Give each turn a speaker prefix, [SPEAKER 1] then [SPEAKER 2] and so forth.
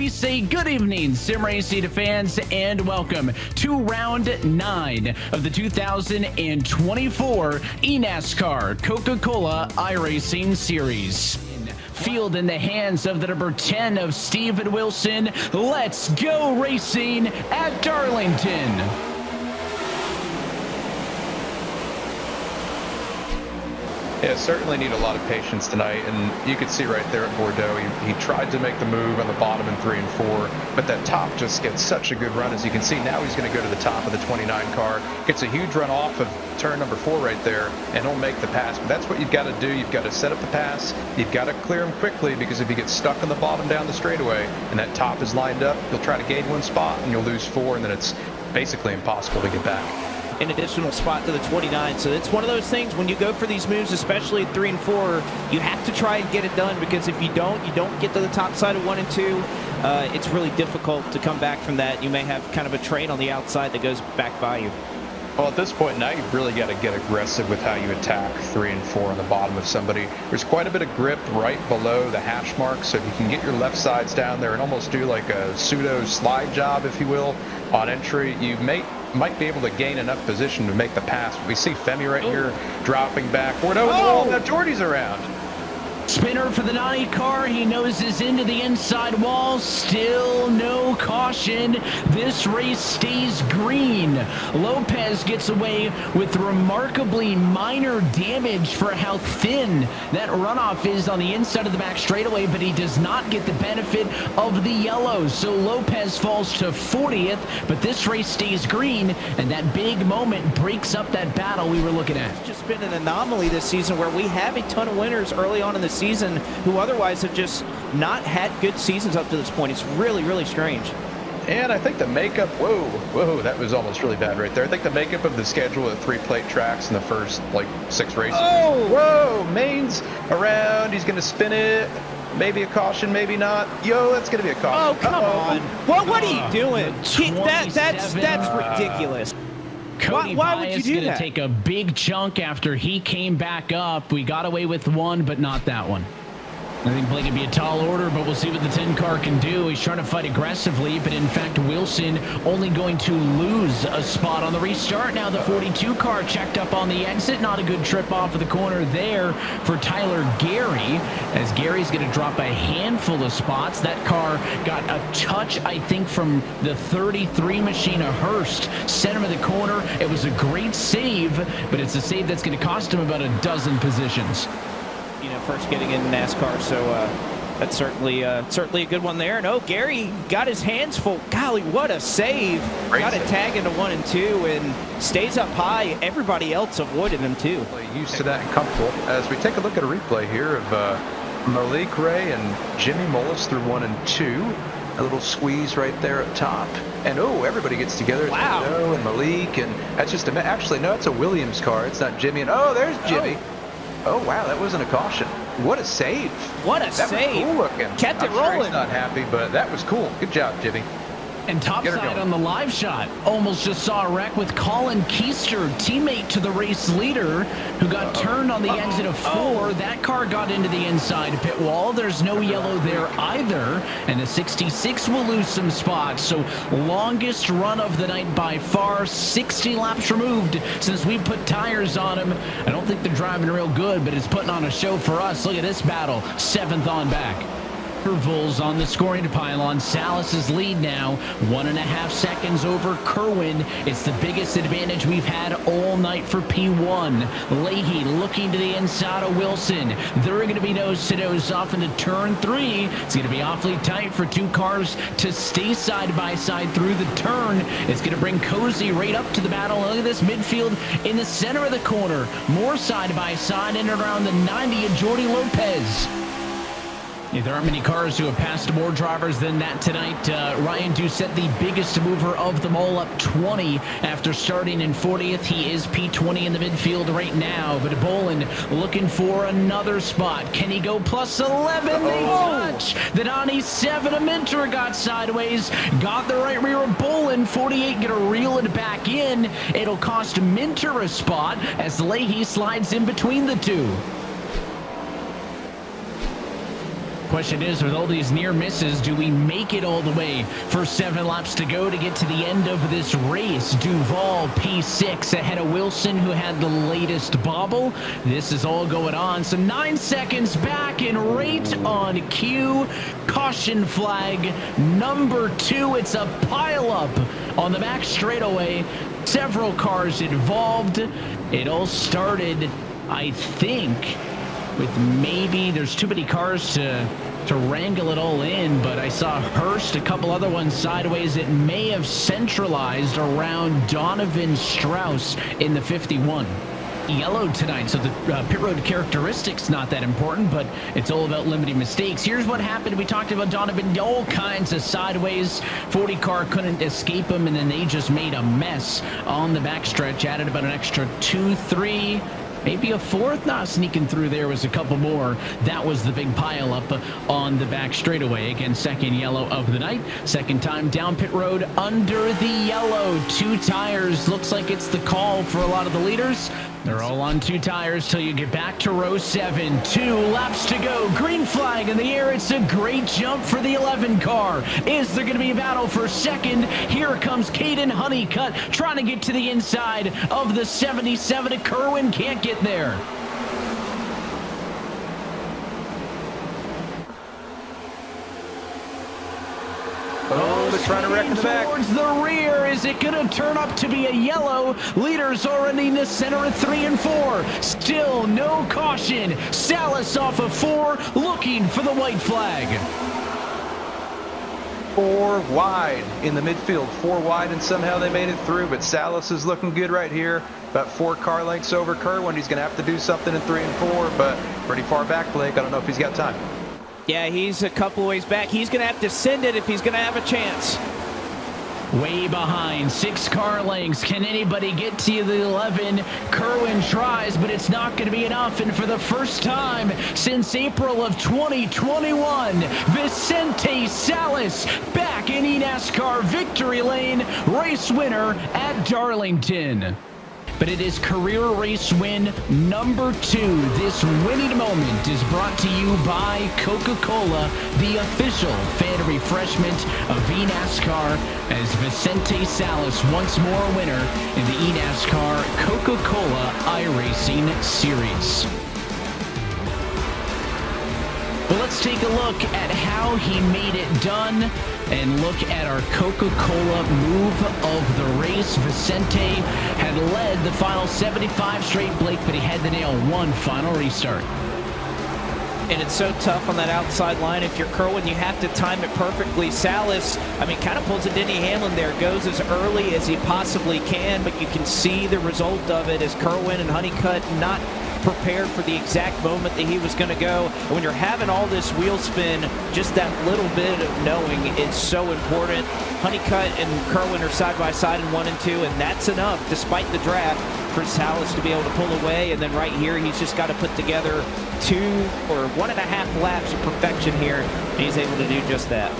[SPEAKER 1] We say good evening, Sim Racing fans, and welcome to round 9 of the 2024 eNASCAR Coca-Cola iRacing Series. Field in the hands of the number 10 of Steven Wilson. Let's go racing at Darlington.
[SPEAKER 2] Yeah, certainly need a lot of patience tonight, and you could see right there at Bordeaux, he tried to make the move on the bottom in 3 and 4, but that top just gets such a good run. As you can see, now he's going to go to the top of the 29 car, gets a huge run off of turn number 4 right there, and he'll make the pass. But that's what you've got to do. You've got to set up the pass. You've got to clear him quickly, because if he gets stuck on the bottom down the straightaway and that top is lined up, you'll try to gain 1 spot and you'll lose 4, and then it's basically impossible to get back.
[SPEAKER 3] An additional spot to the 29. So it's one of those things when you go for these moves, especially at 3 and 4, you have to try and get it done, because if you don't get to the top side of 1 and 2, it's really difficult to come back from that. You may have kind of a train on the outside that goes back by you.
[SPEAKER 2] Well, at this point now, you've really got to get aggressive with how you attack 3 and 4 on the bottom of somebody. There's quite a bit of grip right below the hash mark, so if you can get your left sides down there and almost do like a pseudo slide job, if you will, on entry, you might be able to gain enough position to make the pass. We see Femi right here dropping back. Bordeaux, now Jordy's around.
[SPEAKER 1] Spinner for the 90 car. He noses into the inside wall. Still no caution. This race stays green. Lopez gets away with remarkably minor damage for how thin that runoff is on the inside of the back straightaway, but he does not get the benefit of the yellows. So Lopez falls to 40th, but this race stays green, and that big moment breaks up that battle we were looking at.
[SPEAKER 3] It's just been an anomaly this season where we have a ton of winners early on in the season who otherwise have just not had good seasons up to this point. It's really, really strange.
[SPEAKER 2] And I think the makeup, whoa, that was almost really bad right there. I think the makeup of the schedule at 3 plate tracks in the first, 6 races.
[SPEAKER 3] Oh!
[SPEAKER 2] Whoa, Main's around. He's going to spin it. Maybe a caution, maybe not. Yo, that's going to be a caution.
[SPEAKER 3] Oh, come on. What are you doing? That's ridiculous.
[SPEAKER 1] Cody
[SPEAKER 3] Why would you do
[SPEAKER 1] gonna
[SPEAKER 3] that?
[SPEAKER 1] Take a big chunk after he came back up. We got away with 1, but not that one. I think Blake would be a tall order, but we'll see what the 10 car can do. He's trying to fight aggressively, but in fact, Wilson only going to lose a spot on the restart. Now the 42 car checked up on the exit. Not a good trip off of the corner there for Tyler Gary, as Gary's going to drop a handful of spots. That car got a touch, I think, from the 33 machine of Hurst, center of the corner. It was a great save, but it's a save that's going to cost him about a dozen positions.
[SPEAKER 3] First getting in NASCAR, so that's certainly a good one there. No, Gary got his hands full. Golly, what a save. Got a tag into 1 and 2 and stays up high. Everybody else avoided him too.
[SPEAKER 2] Used to that and comfortable. As we take a look at a replay here of Malik Ray and Jimmy Mullis through 1 and 2. A little squeeze right there up top. And everybody gets together.
[SPEAKER 3] Wow.
[SPEAKER 2] Joe and Malik, and that's just actually, no, it's a Williams car. It's not Jimmy. And there's Jimmy. Oh, wow, that wasn't a caution. What a save.
[SPEAKER 3] What a save.
[SPEAKER 2] That was cool looking.
[SPEAKER 3] Kept it
[SPEAKER 2] I'm sure
[SPEAKER 3] rolling.
[SPEAKER 2] he's not happy, but that was cool. Good job, Jimmy.
[SPEAKER 1] And topside on the live shot, almost just saw a wreck with Colin Keister, teammate to the race leader, who got turned on the exit of 4. That car got into the inside pit wall. There's no yellow there either, and the 66 will lose some spots. So longest run of the night by far, 60 laps removed since we put tires on him. I don't think they're driving real good, but it's putting on a show for us. Look at this battle, 7th on back. Intervals on the scoring pylon. Salas's lead now, 1.5 seconds over Kerwin. It's the biggest advantage we've had all night for P1. Leahy looking to the inside of Wilson. They're going to be nose-to-nose off into turn 3. It's going to be awfully tight for 2 cars to stay side by side through the turn. It's going to bring Cozy right up to the battle. Look at this midfield in the center of the corner. More side by side in and around the 90 of Jordy Lopez. Yeah, there aren't many cars who have passed more drivers than that tonight. Ryan Doucette, the biggest mover of them all, up 20 after starting in 40th. He is P20 in the midfield right now, but Bolin looking for another spot. Can he go plus 11? They touch. The 97 of Minter got sideways, got the right rear of Bolin. 48 gonna reel it back in. It'll cost Minter a spot as Leahy slides in between the two. Question is, with all these near misses, do we make it all the way for 7 laps to go to get to the end of this race? Duval P6 ahead of Wilson, who had the latest bobble. This is all going on. So 9 seconds back and right on cue. Caution flag number 2. It's a pileup on the back straightaway. Several cars involved. It all started, I think, with maybe there's too many cars to wrangle it all in, but I saw Hurst, a couple other ones sideways. It may have centralized around Donovan Strauss in the 51. Yellow tonight, so the pit road characteristics not that important, but it's all about limiting mistakes. Here's what happened. We talked about Donovan, all kinds of sideways. 40 car couldn't escape him, and then they just made a mess on the backstretch. Added about an extra 2-3, maybe a 4th. Nah, sneaking through there was a couple more. That was the big pile up on the back straightaway. Again, second yellow of the night. Second time down pit road under the yellow. 2 tires. Looks like it's the call for a lot of the leaders. They're all on 2 tires till you get back to row 7. 2 laps to go. Green flag in the air. It's a great jump for the 11 car. Is there going to be a battle for second? Here comes Caden Honeycutt trying to get to the inside of the 77. Kerwin can't get there.
[SPEAKER 2] Oh, they're trying to wreck in the back.
[SPEAKER 1] Towards the rear. Is it going to turn up to be a yellow? Leaders already in the center of 3 and 4. Still no caution. Salas off of 4, looking for the white flag.
[SPEAKER 2] 4 wide in the midfield. 4 wide, and somehow they made it through. But Salas is looking good right here. About 4 car lengths over Kerwin. He's going to have to do something in 3 and 4, but pretty far back, Blake. I don't know if he's got time.
[SPEAKER 3] Yeah, he's a couple ways back. He's going to have to send it if he's going to have a chance.
[SPEAKER 1] Way behind, 6 car lengths. Can anybody get to the 11? Kerwin tries, but it's not going to be enough. And for the first time since April of 2021, Vicente Salas back in eNASCAR victory lane, race winner at Darlington. But it is career race win number 2. This winning moment is brought to you by Coca-Cola, the official fan refreshment of eNASCAR, as Vicente Salas once more a winner in the eNASCAR Coca-Cola iRacing Series. Well, let's take a look at how he made it done and look at our Coca-Cola move of the race. Vicente had led the final 75 straight, Blake, but he had to nail 1 final restart.
[SPEAKER 3] And it's so tough on that outside line. If you're Kerwin, you have to time it perfectly. Salas, I mean, kind of pulls a Denny Hamlin there. Goes as early as he possibly can, but you can see the result of it as Kerwin and Honeycutt not prepared for the exact moment that he was going to go. And when you're having all this wheel spin, just that little bit of knowing is so important. Honeycutt and Kerwin are side by side in 1 and 2, and that's enough, despite the draft, for Salas to be able to pull away. And then right here, he's just got to put together 2 or 1.5 laps of perfection here, and he's able to do just that.